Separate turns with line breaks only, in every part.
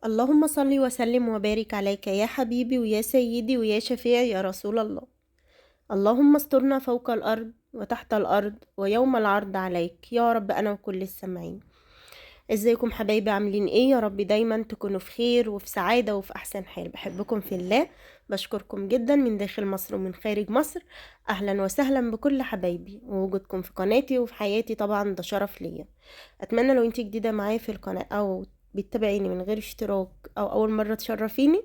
اللهم صل وسلم وبارك عليك يا حبيبي ويا سيدي ويا شفيعي يا رسول الله. اللهم استرنا فوق الأرض وتحت الأرض ويوم العرض عليك يا رب، أنا وكل السامعين. ازيكم حبايبي؟ عاملين ايه؟ يا رب دايما تكونوا في خير وفي سعادة وفي أحسن حال. بحبكم في الله، بشكركم جدا من داخل مصر ومن خارج مصر. أهلا وسهلا بكل حبايبي، ووجودكم في قناتي وفي حياتي طبعا ده شرف ليا. أتمنى لو انت جديدة معايا في القناة أو بتتابعيني من غير اشتراك أو أول مرة تشرفيني،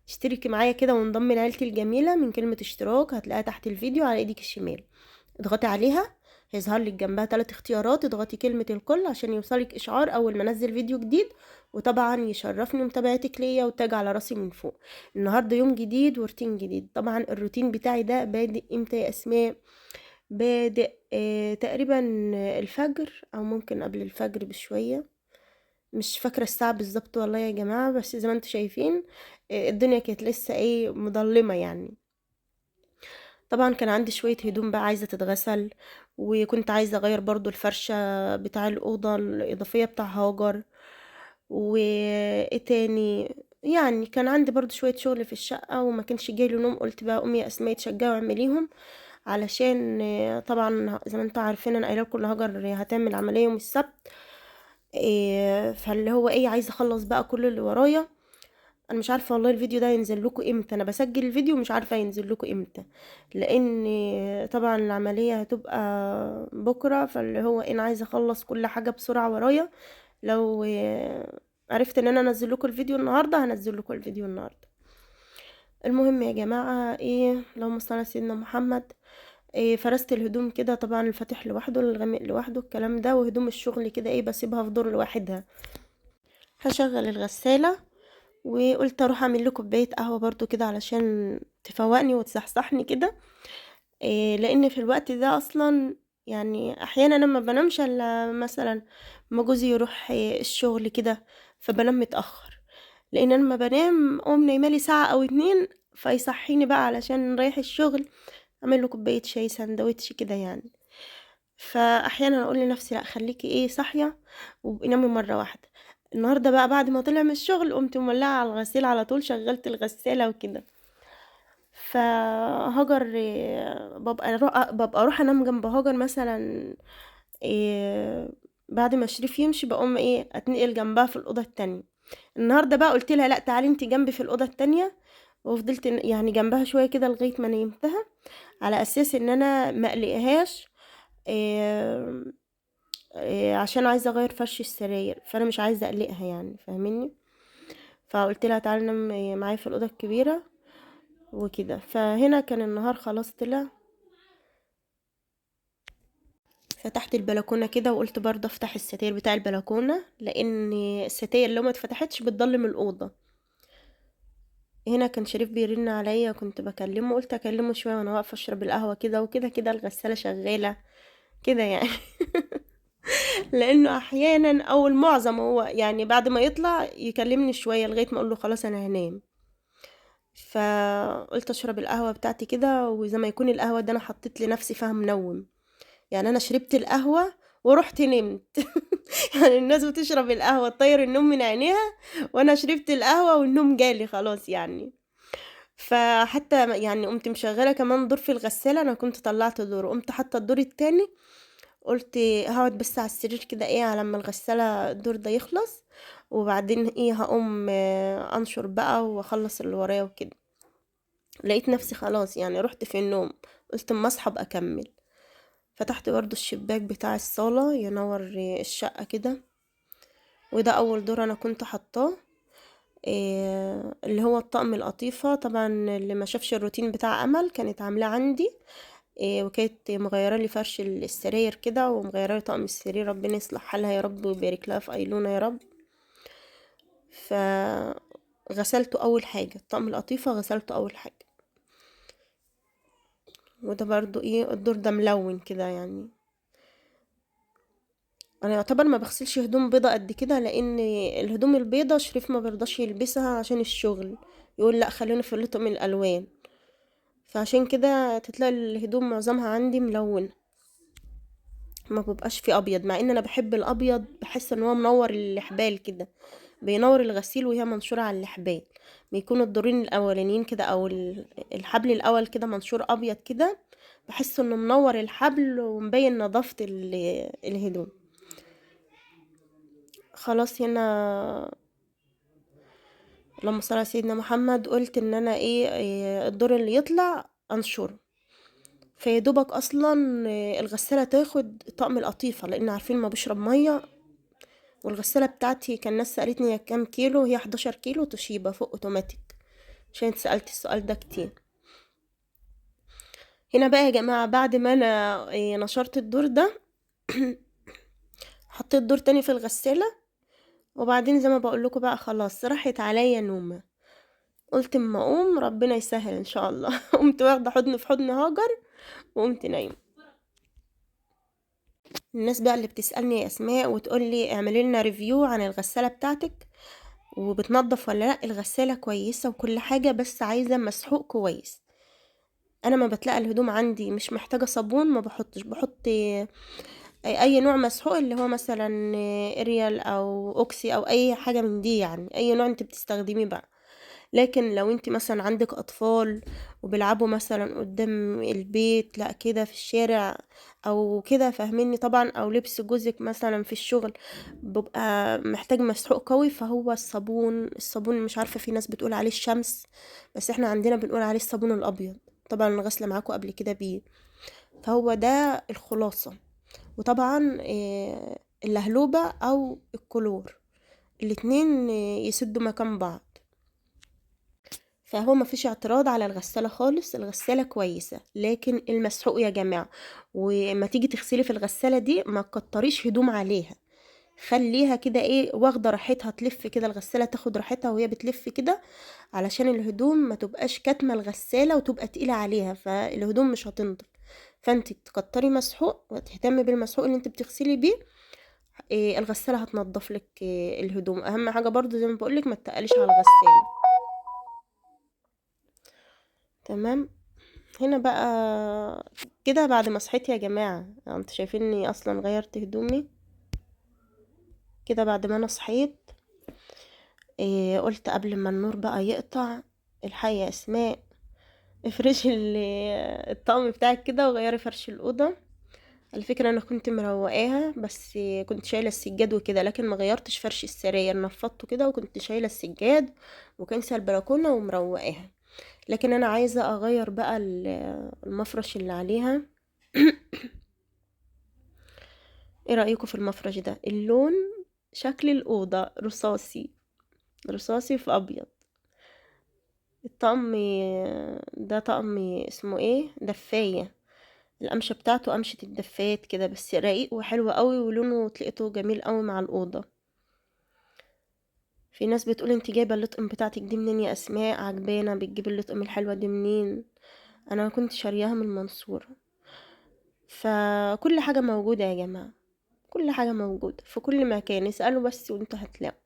اشتركي معايا كده وانضمي لعيلتي الجميلة. من كلمة اشتراك هتلاقيها تحت الفيديو على ايدك الشمال، اضغطي عليها، هيظهر لك جنبها 3 اختيارات، اضغطي كلمة الكل عشان يوصلك اشعار اول ما انزل فيديو جديد. وطبعا يشرفني متابعتك ليا وتاج على راسي من فوق. النهارده يوم جديد وروتين جديد. طبعا الروتين بتاعي ده بادئ امتى يا اسماء؟ بادئ تقريبا الفجر او ممكن قبل الفجر بشوية، مش فاكرة الساعة بالظبط والله يا جماعة، بس زي ما انتوا شايفين الدنيا كانت لسه مظلمة يعني. طبعا كان عندي شوية هدوم بقى عايزة تتغسل، وكنت عايزة اغير برضو الفرشة بتاع الأوضة الإضافية بتاع هاجر. وايه تاني؟ يعني كان عندي برضو شوية شغل في الشقة وما كانش جاي نوم، قلت بقى قومي يا اسماء تشجعي واعمليهم. علشان طبعا زي ما انتوا عارفين انا قايله لكم هاجر هتعمل عملية يوم السبت. فاللي هو عايزة اخلص بقى كل اللي ورايا. انا مش عارفه والله الفيديو ده ينزل لكم امتى، انا بسجل الفيديو مش عارفه ينزل لكم امتى، لان طبعا العمليه هتبقى بكره. فاللي هو انا عايزه اخلص كل حاجه بسرعه ورايا. لو عرفت ان انا انزل لكم الفيديو النهارده هنزل لكم الفيديو النهارده. المهم يا جماعه، اللهم صل على سيدنا محمد. فرست الهدوم كده، طبعا الفاتح لوحده الغامق لوحده الكلام ده، وهدوم الشغل كده بسيبها في دور لوحدها. هشغل الغساله، وقلت اروح اعمل له كوبايه قهوه برضو كده علشان تفوقني وتصحصحني كده. لان في الوقت ده اصلا يعني احيانا انا ما بنامش الا مثلا ما جوزي يروح الشغل كده، فبنام متاخر. لان انا ما بنام اقوم نايمالي ساعه او اتنين، فيصحيني بقى علشان رايح الشغل، اعمل له كوبايه شاي سندوتش كده يعني. فاحيانا اقول لنفسي لا خليكي صاحيه وبنامي مره واحده. النهارده بقى بعد ما طلع من الشغل قمت مولعه على الغسيل على طول، شغلت الغساله وكده. فهاجر ببقى اروح انام جنب هاجر مثلا. إيه بعد ما شريف يمشي بقوم اتنقل جنبها في الاوضه التانية. النهارده بقى قلت لها لا تعالي انتي جنبي في الاوضه التانية، وفضلت يعني جنبها شويه كده لغايه ما نيمتها، على اساس ان انا ما اقلقهاش. إيه عشان عايزه اغير فرش السراير، فانا مش عايزه اقلقها يعني، فاهميني؟ فقلت لها تعالي نام معايا في الاوضه الكبيره وكده. فهنا كان النهار خلاص طلع، فتحت البلكونه كده وقلت برضه افتح الستاير بتاع البلكونه، لان الستاير لو ما اتفتحتش بتضلم الاوضه. هنا كان شريف بيرن عليا، كنت بكلمه، قلت اكلمه شويه وانا واقفه اشرب القهوه كده، وكده كده الغساله شغاله كده يعني. لانه احيانا او المعظم هو يعني بعد ما يطلع يكلمني شويه لغايه ما اقول له خلاص انا هنام. فقلت اشرب القهوه بتاعتي كده، وزي ما يكون القهوه ده انا حطيت لنفسي فيها منوم. يعني انا شربت القهوه ورحت نمت. يعني الناس بتشرب القهوه تطير النوم من عينيها، وانا شربت القهوه والنوم جالي خلاص يعني. فحتى يعني قمت مشغله كمان دور في الغساله، انا كنت طلعت دور قمت حاطه الدور التاني. قلت هقعد بس على السرير كده على ما الغسالة الدور ده يخلص، وبعدين هقوم انشر بقى واخلص اللي ورايا وكده. لقيت نفسي خلاص يعني رحت في النوم، قلت اما اصحى ابقى اكمل. فتحت برضو الشباك بتاع الصالة ينور الشقة كده، وده اول دور انا كنت حطاه. اللي هو الطقم القطيفة، طبعا اللي ما شافش الروتين بتاع امل كانت عاملاه عندي. وكانت مغيره لي فرش السراير كده، ومغيره لي طقم السرير، ربنا يصلح حالها يا رب ويبارك لها في ايلونا يا رب. فغسلته اول حاجه، الطقم القطيفه غسلته اول حاجه. وده برضو الدور ده ملون كده يعني. انا يعتبر ما بغسلش هدوم بيضة قد كده، لان الهدوم البيضة شريف ما بيرضاش يلبسها عشان الشغل، يقول لا خلينا في الطقم الالوان. فعشان كده تتلاقي الهدوم معظمها عندي ملونة، ما بيبقاش فيه ابيض، مع ان انا بحب الابيض، بحس ان هو منور الحبال كده، بينور الغسيل وهي منشورة على الحبال، بيكون الدورين الاولانيين كده او الحبل الاول كده منشور ابيض كده، بحس انه منور الحبل ومبين نظافة الهدوم. خلاص هنا اللهم صل على سيدنا محمد، قلت ان انا الدور اللي يطلع انشره، فيدوبك اصلا الغسالة تاخد طقم القطيفة، لان عارفين ما بشرب مية. والغسالة بتاعتي كان ناس سألتني هي كام كيلو، هي 11 كيلو توشيبا فوق اوتوماتيك، عشان اتسألت السؤال ده كتير. هنا بقى يا جماعة بعد ما انا نشرت الدور ده حطيت دور تاني في الغسالة، وبعدين زي ما بقول لكم بقى خلاص راحت عليا نومة، قلت اما اقوم ربنا يسهل ان شاء الله. قمت واخده حضن في حضن هاجر وقمت نايمه. الناس بقى اللي بتسالني يا اسماء وتقول لي اعملي لنا ريفيو عن الغساله بتاعتك وبتنضف ولا لا، الغساله كويسه وكل حاجه، بس عايزه مسحوق كويس. انا ما بتلاقي الهدوم عندي مش محتاجه صابون، ما بحط اي نوع مسحوق، اللي هو مثلا اريال او اوكسي او اي حاجه من دي، يعني اي نوع انت بتستخدميه بقى. لكن لو انت مثلا عندك اطفال وبيلعبوا مثلا قدام البيت، لا كده في الشارع او كده فاهميني طبعا، او لبس جوزك مثلا في الشغل بيبقى محتاج مسحوق قوي، فهو الصابون مش عارفة، في ناس بتقول عليه الشمس، بس احنا عندنا بنقول عليه الصابون الابيض، طبعا انا غاسله معاكم قبل كده بيه. فهو ده الخلاصة. وطبعا اللهلوبة او الكلور، الاتنين يسدوا مكان بعض. فهو مفيش اعتراض على الغسالة خالص، الغسالة كويسة، لكن المسحوق يا جماعة، وما تيجي تغسلي في الغسالة دي ما تكتريش هدوم عليها، خليها كده واخدة راحتها تلف كده، الغسالة تاخد راحتها وهي بتلف كده، علشان الهدوم ما تبقاش كاتمة الغسالة وتبقى تقيلة عليها، فالهدوم مش هتنضف. فانت تكتري مسحوق وتهتمي بالمسحوق اللي انت بتغسلي بيه، الغسالة هتنضف لك الهدوم. اهم حاجة برضو زي ما بقولك ما تقليش على الغسالة. تمام. هنا بقى كده بعد ما صحيت يا جماعة، انتوا شايفيني اصلا غيرت هدومي كده بعد ما انا صحيت. قلت قبل ما النور بقى يقطع الحقي يا اسماء افرشي الطقم بتاعك كده وغيري فرش الأوضة. على فكرة انا كنت مروقاها، بس كنت شايلة السجاد وكده، لكن ما غيرتش فرش السراير، نفضته كده وكنت شايلة السجاد وكنسة البلكونة ومروقاها. لكن انا عايزة اغير بقى المفرش اللي عليها. ايه رأيكم في المفرش ده؟ اللون شكل الأوضة رصاصي، رصاصي في أبيض. الطقم ده طقم اسمه دفاية، القمشة بتاعته قمشة الدفايات كده، بس رقيق وحلو قوي ولونه تلاقيته جميل قوي مع الأوضة. في ناس بتقول انت جايبة اللطقم بتاعتك دي منين يا أسماء، عجبانة بتجيب اللطقم الحلوة دي منين؟ أنا كنت شارياها من المنصورة. فكل حاجة موجودة يا جماعة، كل حاجة موجودة في كل مكان، اسألوا بس وانتوا هتلاقوا.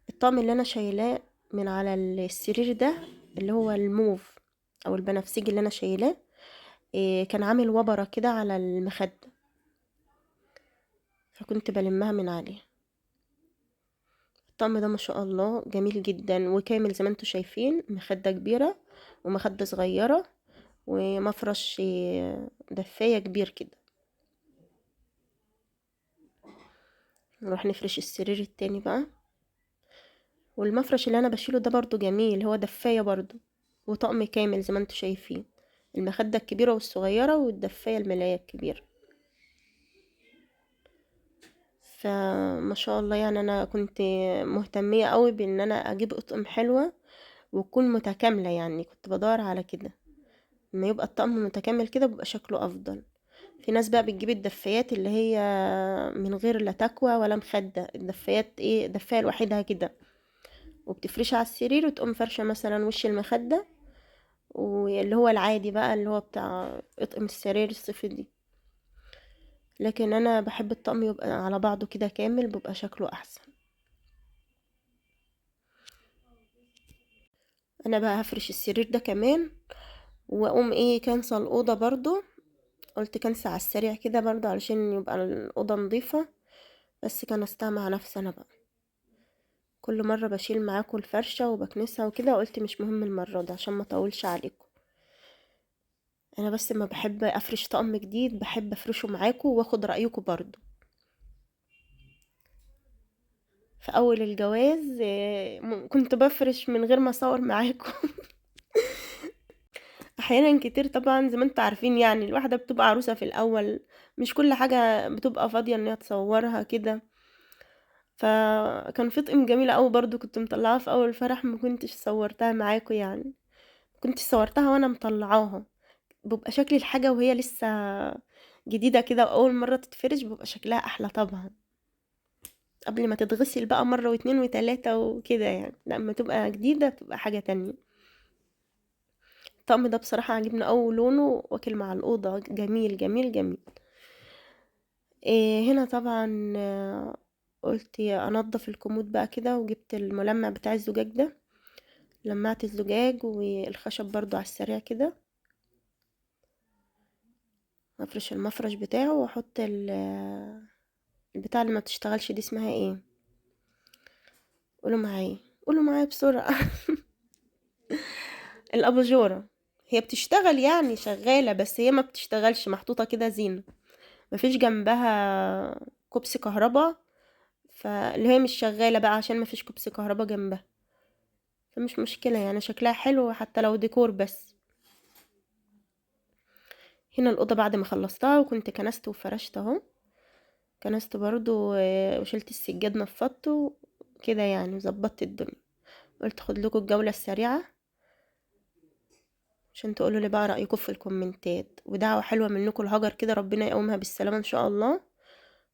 الطقم اللي انا شايلاه من على السرير ده اللي هو الموف او البنفسجي اللي انا شايلاه، كان عامل وبرة كده على المخدة، فكنت بلمها من عليه. الطقم ده ما شاء الله جميل جدا وكامل زي ما انتوا شايفين، مخدة كبيرة ومخدة صغيرة ومفرش دفاية كبير كده. نروح نفرش السرير التاني بقى. والمفرش اللي انا بشيله ده برضو جميل، هو دفاية برضو وطقم كامل زي ما انتوا شايفين، المخدة الكبيرة والصغيرة والدفاية الملاية الكبيرة. فما شاء الله يعني انا كنت مهتمية قوي بان انا اجيب اطقم حلوة وتكون متكاملة، يعني كنت بدور على كده، لما يبقى الطقم متكامل كده بيبقى شكله افضل. في ناس بقى بتجيب الدفايات اللي هي من غير لا تكوى ولا مخدة، الدفايات دفاية لوحدها كده، وبتفرشها على السرير وتقوم فرشة مثلا وش المخدة، واللي هو العادي بقى اللي هو بتاع اطقم السرير الصيفي دي. لكن انا بحب الطقم يبقى على بعضه كده كامل، بيبقى شكله احسن. انا بقى هفرش السرير ده كمان، واقوم كنسة الاوضه برضو، قلت كنسة على السريع كده برضو علشان يبقى الاوضه نظيفه. بس كنستها مع نفسي انا بقى. كل مرة بشيل معاكم الفرشة وبكنسها وكده، قلت مش مهم المرة دي عشان ما اطولش عليكم. انا بس ما بحب افرش طقم جديد، بحب افرشه معاكم واخد رأيكم برضو. في اول الجواز كنت بفرش من غير ما اصور معاكم. احيانا كتير طبعا زي ما انتوا عارفين، يعني الواحدة بتبقى عروسة في الاول، مش كل حاجة بتبقى فاضية ان هي تصورها كده. فكان في طقم جميلة قوي برضو كنت مطلعاها في اول فرح، ما كنتش صورتها معاكم يعني، كنت صورتها وانا مطلعاها. بيبقى شكل الحاجة وهي لسه جديدة كده واول مرة تتفرش بيبقى شكلها احلى طبعا، قبل ما تتغسل بقى مرة واتنين وتلاتة وكده يعني، لما تبقى جديدة بتبقى حاجة تانية. الطقم ده بصراحة عجبني أوي، لونه واكل مع الأوضة، جميل جميل جميل. هنا طبعا قلت انضف الكومود بقى كده، وجبت الملمع بتاع الزجاج ده، لمعت الزجاج والخشب برضو على السريع كده، افرش المفرش بتاعه واحط البتاع اللي ما بتشتغلش دي اسمها ايه؟ قولوا معايا، قولوا معايا بسرعة. الاباجورة. هي بتشتغل يعني شغالة، بس هي ما بتشتغلش، محطوطة كده زينة، مفيش جنبها كوبس كهربا، فاللي هي مش شغالة بقى عشان مفيش كوبس كهربا جنبها، فمش مشكلة يعني، شكلها حلو حتى لو ديكور بس. هنا الأوضة بعد ما خلصتها وكنت كنست وفرشت اهو، كنست برضو وشلت السجاد نفضته كده يعني وظبطت الدنيا. قلت خد لكم الجولة السريعة عشان تقولوا لي بقى رأيكم في الكومنتات، ودعوة حلوة منكم لهاجر كده، ربنا يقومها بالسلامة ان شاء الله.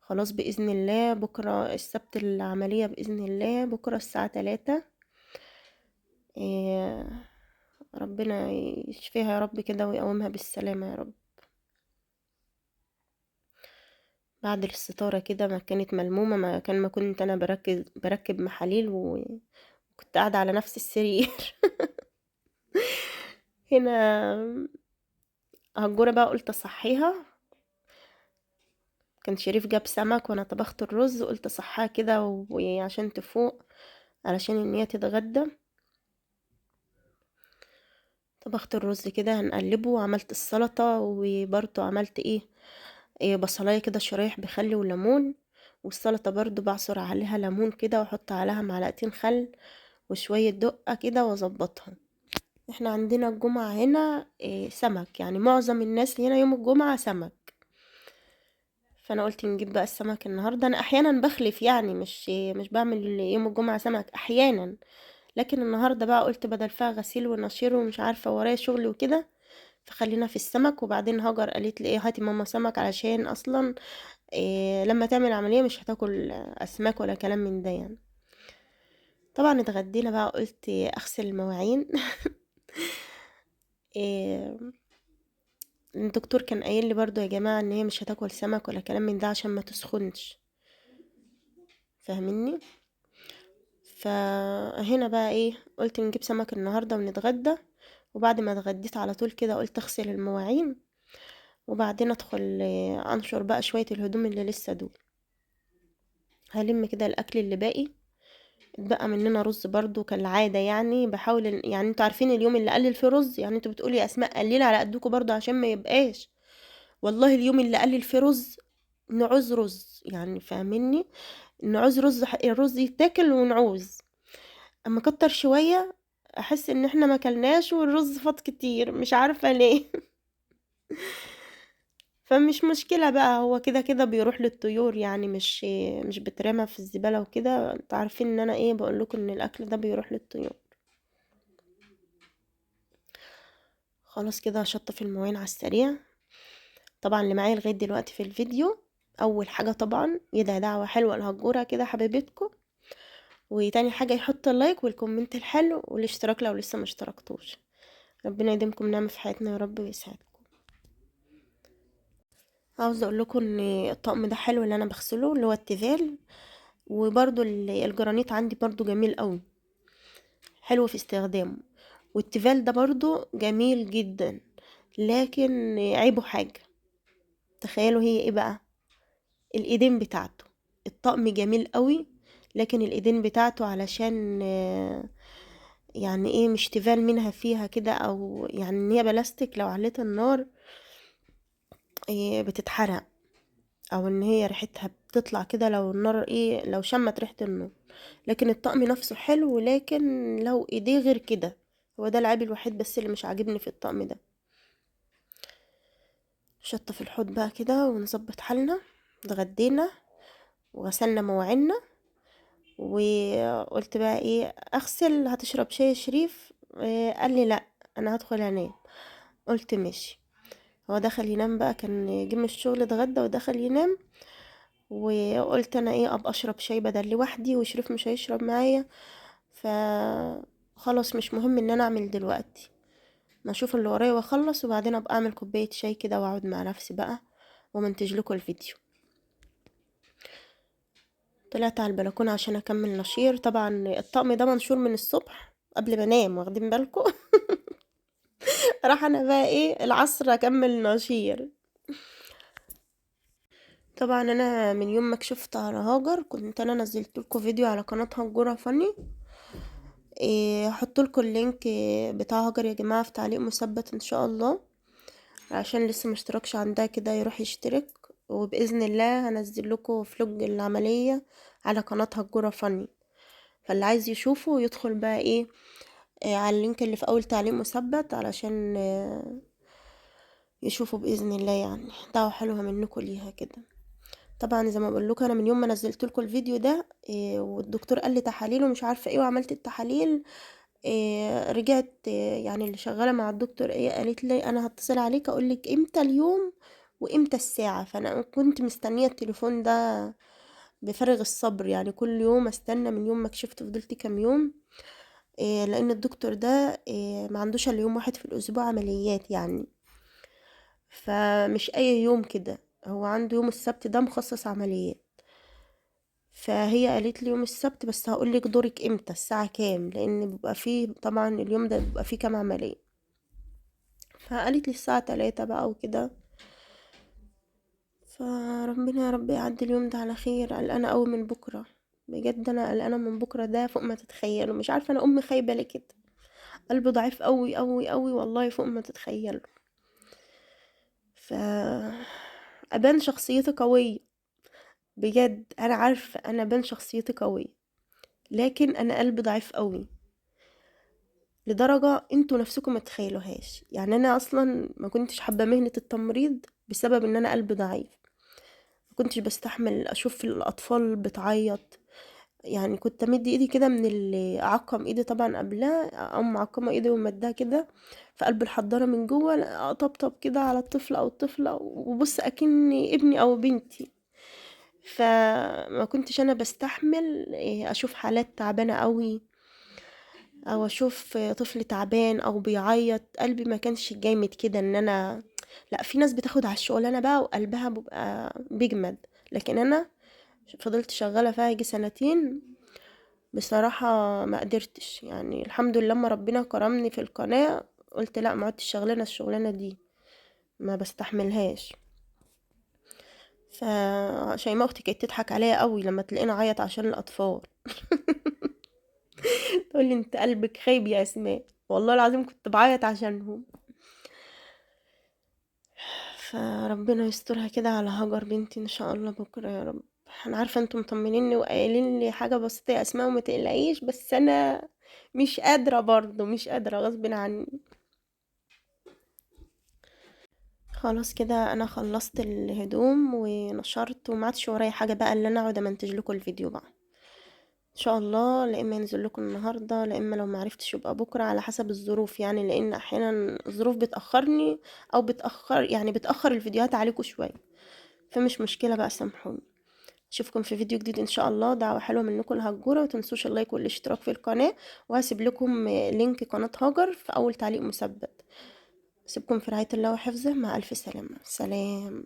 خلاص بإذن الله بكرة السبت العملية، بإذن الله بكرة الساعة 3. إيه، ربنا يشفيها يا رب كده ويقومها بالسلامة يا رب. بعد الستارة كده ما كانت ملمومة، ما كنت أنا بركب محاليل وكنت قاعدة على نفس السرير. هنا هجورة بقى قلت أصحيها، كان شريف جاب سمك وأنا طبخت الرز، قلت أصحيها كده وعشان تفوق، علشان إن هي تتغدى. طبخت الرز كده هنقلبه، وعملت السلطة، وبرضه عملت إيه بصلاية كده شرايح بخل وليمون، والسلطة برضه بعصر عليها ليمون كده واحط عليها معلقتين خل وشوية دقة كده واظبطها. احنا عندنا الجمعة هنا سمك، يعني معظم الناس هنا يوم الجمعة سمك، فانا قلت نجيب بقى السمك النهاردة. انا احيانا بخلف يعني، مش بعمل يوم الجمعة سمك احيانا، لكن النهاردة بقى قلت بدل فيها غسيل ونشير ومش عارفة ورايا شغل وكده، فخلينا في السمك. وبعدين هاجر قالت لي هاتي ماما سمك، علشان اصلا لما تعمل عملية مش هتاكل اسماك ولا كلام من ده يعني. طبعا اتغدينا بقى، قلت اغسل المواعين. إيه، الدكتور كان قايل لي برضو يا جماعة ان هي مش هتاكل سمك ولا كلام من ده عشان ما تسخنش، فاهميني؟ فهنا بقى قلت نجيب سمك النهاردة ونتغدى. وبعد ما اتغديت على طول كده قلت اغسل المواعين، وبعدين ادخل انشر بقى شوية الهدوم اللي لسه دول، هلم كده الاكل اللي باقي. اتبقى مننا رز برضو كالعادة، يعني بحاول يعني انتوا عارفين اليوم اللي قلل فيه رز، يعني انتوا بتقولي يا اسماء قليل على قدكم برضو عشان ما يبقاش، والله اليوم اللي قلل فيه رز نعوز رز يعني، فاهميني؟ نعوز رز، الرز يتاكل ونعوز، اما كتر شوية احس ان احنا ما كلناش والرز فات كتير، مش عارفة ليه. فمش مشكلة بقى، هو كده كده بيروح للطيور يعني، مش بترمى في الزبالة وكده، انتوا عارفين ان انا بقول لكم ان الاكل ده بيروح للطيور. خلاص كده هشطف المواعين على السريع. طبعا اللي معايا لغاية دلوقتي في الفيديو، اول حاجة طبعا يدعي دعوة حلوة لهجورة كده حبيبتكم، وتاني حاجة يحط اللايك والكومنت الحلو والاشتراك لو لسه ما اشتركتوش. ربنا يديمكم نعمة في حياتنا يا رب ويسعدكم. عاوزة اقول لكم ان الطقم ده حلو اللي انا بغسله، اللي هو التيفال، وبرضو الجرانيت عندي برضو جميل قوي، حلو في استخدامه. والتيفال ده برضو جميل جدا، لكن عيبه حاجة، تخيلوا هي ايه بقى؟ الايدين بتاعته. الطقم جميل قوي، لكن الايدين بتاعته علشان يعني ايه مش تبان منها فيها كده، او يعني ان هي بلاستيك لو عليت النار بتتحرق، او ان هي ريحتها بتطلع كده لو النار ايه لو شمت ريحة النار. لكن الطقم نفسه حلو، لكن لو ايديه غير كده، هو ده العيب الوحيد بس اللي مش عاجبني في الطقم ده. شطة في الحوض بقى كده ونظبط حالنا. اتغدينا وغسلنا مواعيننا، وقلت بقى ايه اغسل، هتشرب شاي يا شريف؟ قال لي لا، انا هدخل انام. قلت ماشي. هو دخل ينام بقى، كان جه من الشغل اتغدى ودخل ينام، وقلت انا ايه ابقى اشرب شاي بدل لوحدي وشريف مش هيشرب معايا، ف خلاص مش مهم ان انا اعمل دلوقتي، ما اشوف اللي ورايا واخلص وبعدين ابقى اعمل كوبايه شاي كده واقعد مع نفسي بقى ومنتج لكم الفيديو. طلعت على البلكونه عشان اكمل نشير. طبعا الطقم ده منشور من الصبح قبل ما انام، واخدين بالكم؟ راح انا بقى ايه العصر اكمل نشير. طبعا انا من يوم ما كشفت على هاجر كنت انا نزلت لكم فيديو على قناه هجوره فني، هحط لكم اللينك بتاع هاجر يا جماعه في تعليق مثبت ان شاء الله، عشان لسه مشتركش عندها كده يروح يشترك. وباذن الله هنزل لكم فلوج العمليه على قناه هجوره فني، فاللي عايز يشوفه يدخل بقى ايه على اللينك اللي في اول تعليق مثبت علشان يشوفوا باذن الله. يعني دعوه حلوه منكم ليها كده. طبعا زي ما بقول لكم انا من يوم ما نزلت لكم الفيديو ده والدكتور قال لي تحاليل ومش عارفه ايه، وعملت التحاليل رجعت يعني اللي شغاله مع الدكتور قالت لي انا هتصل عليك اقول لك امتى اليوم وامتى الساعه. فانا كنت مستنيه التليفون ده بفارغ الصبر، يعني كل يوم استنى من يوم ما كشفت، فضلت كام يوم لان الدكتور ده ما عندوش الا يوم واحد في الاسبوع عمليات يعني، فمش اي يوم كده، هو عنده يوم السبت ده مخصص عمليات. فهي قالت لي يوم السبت، بس هقولك دورك امتى الساعة كام، لان بيبقى فيه طبعا اليوم ده بيبقى فيه كام عملية. فقالت لي الساعة 3 بقى وكده. فربنا يا رب يعدي اليوم ده على خير. قلقانة قوي من بكرة، بجد انا قلقانة من بكرة ده فوق ما تتخيلوا. مش عارفة انا خايبة ليه كده، قلبي ضعيف قوي قوي قوي والله فوق ما تتخيلوا. ف ابان شخصيتي قوية، بجد انا عارفة انا بان شخصيتي قوية، لكن انا قلبي ضعيف قوي لدرجة انتوا نفسكم ما تتخيلوهاش. يعني انا اصلا ما كنتش حابة مهنة التمريض بسبب ان انا قلبي ضعيف، ما كنتش بستحمل اشوف الاطفال بتعيط. يعني كنت امد ايدي كده من اللي اعقم ايدي طبعا قبلها، اقوم معقمه ايدي ومدها كده في قلب الحضانه من جوه، اطبطب كده على الطفل او الطفله وبص اكني ابني او بنتي. فما كنتش انا بستحمل اشوف حالات تعبانه قوي، او اشوف طفل تعبان او بيعيط. قلبي ما كانش جامد كده ان انا، لا في ناس بتاخد على الشغلانه بقى وقلبها بيبقى بيجمد، لكن انا فضلت شغاله فيها يجي سنتين بصراحه ما قدرتش. يعني الحمد لله لما ربنا كرمني في القناه قلت لا ما عدتش شغلانه الشغلانه دي، ما بستحملهاش. فشيماء اختي كانت تضحك عليا قوي لما تلاقيني اعيط عشان الاطفال. تقول لي انت قلبك خايب يا اسماء، والله العظيم كنت بعيط عشانهم. فربنا يسترها كده على هاجر بنتي ان شاء الله بكره يا رب. انا عارفه انتم مطمنيني وقايلين لي حاجه بسيطه يا اسماء وما تقلقيش، بس انا مش قادره برضه، مش قادره غصب عني. خلاص كده انا خلصت الهدوم ونشرت وما عادش ورايا حاجه بقى اللي انا اقعد امنتج لكم الفيديو بقى. ان شاء الله لا اما ينزل لكم النهارده لا اما لو ما عرفتش يبقى بكره على حسب الظروف، يعني لان احيانا الظروف بتاخرني او بتاخر يعني بتاخر الفيديوهات عليكم شويه، فمش مشكله بقى سامحوني. اشوفكم في فيديو جديد ان شاء الله. دعوه حلوه منكم لهجوره، وتنسوش اللايك والاشتراك في القناه، وهسيب لكم لينك قناه هاجر في اول تعليق مثبت. اسيبكم في رعايه الله وحفظه، مع الف سلامه. سلام.